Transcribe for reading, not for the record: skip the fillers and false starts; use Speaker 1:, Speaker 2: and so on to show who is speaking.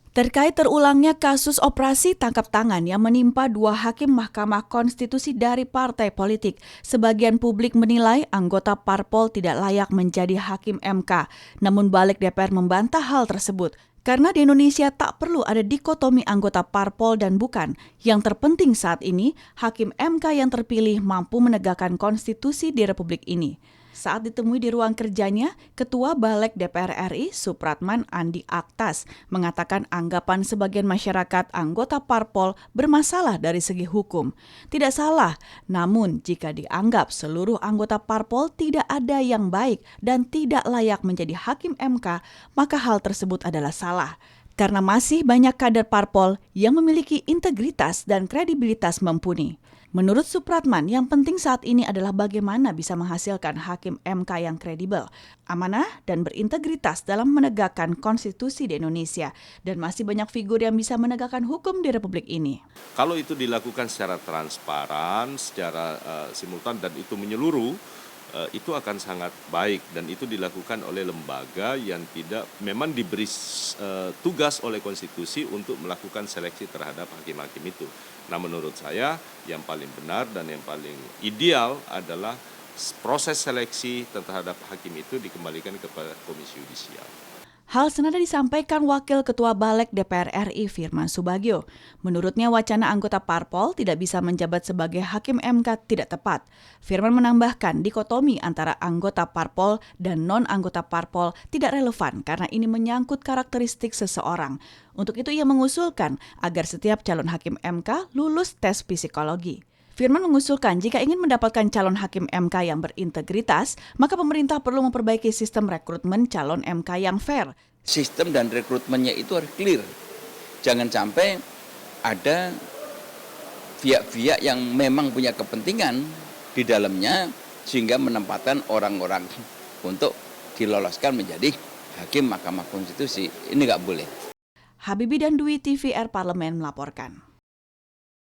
Speaker 1: Terkait terulangnya kasus operasi tangkap tangan yang menimpa dua hakim Mahkamah Konstitusi dari partai politik, sebagian publik menilai anggota parpol tidak layak menjadi hakim MK. Namun balik DPR membantah hal tersebut. Karena di Indonesia tak perlu ada dikotomi anggota parpol dan bukan. Yang terpenting saat ini, hakim MK yang terpilih mampu menegakkan konstitusi di Republik ini. Saat ditemui di ruang kerjanya, Ketua Balik DPR RI Supratman Andi Aktas mengatakan anggapan sebagian masyarakat anggota parpol bermasalah dari segi hukum. Tidak salah, namun jika dianggap seluruh anggota parpol tidak ada yang baik dan tidak layak menjadi hakim MK, maka hal tersebut adalah salah. Karena masih banyak kader parpol yang memiliki integritas dan kredibilitas mumpuni. Menurut Supratman, yang penting saat ini adalah bagaimana bisa menghasilkan hakim MK yang kredibel, amanah, dan berintegritas dalam menegakkan konstitusi di Indonesia. Dan masih banyak figur yang bisa menegakkan hukum di Republik ini.
Speaker 2: Kalau itu dilakukan secara transparan, secara simultan dan itu menyeluruh, itu akan sangat baik dan itu dilakukan oleh lembaga yang tidak memang diberi tugas oleh konstitusi untuk melakukan seleksi terhadap hakim-hakim itu. Nah, menurut saya yang paling benar dan yang paling ideal adalah proses seleksi terhadap hakim itu dikembalikan kepada Komisi Yudisial.
Speaker 1: Hal senada disampaikan Wakil Ketua Balik DPR RI Firman Subagio. Menurutnya wacana anggota parpol tidak bisa menjabat sebagai hakim MK tidak tepat. Firman menambahkan dikotomi antara anggota parpol dan non-anggota parpol tidak relevan karena ini menyangkut karakteristik seseorang. Untuk itu ia mengusulkan agar setiap calon hakim MK lulus tes psikologi. Firman mengusulkan jika ingin mendapatkan calon hakim MK yang berintegritas, maka pemerintah perlu memperbaiki sistem rekrutmen calon MK yang fair.
Speaker 3: Sistem dan rekrutmennya itu harus clear. Jangan sampai ada pihak-pihak yang memang punya kepentingan di dalamnya sehingga menempatkan orang-orang untuk diloloskan menjadi hakim Mahkamah Konstitusi. Ini nggak boleh.
Speaker 1: Habibie dan Dwi TVR Parlemen melaporkan.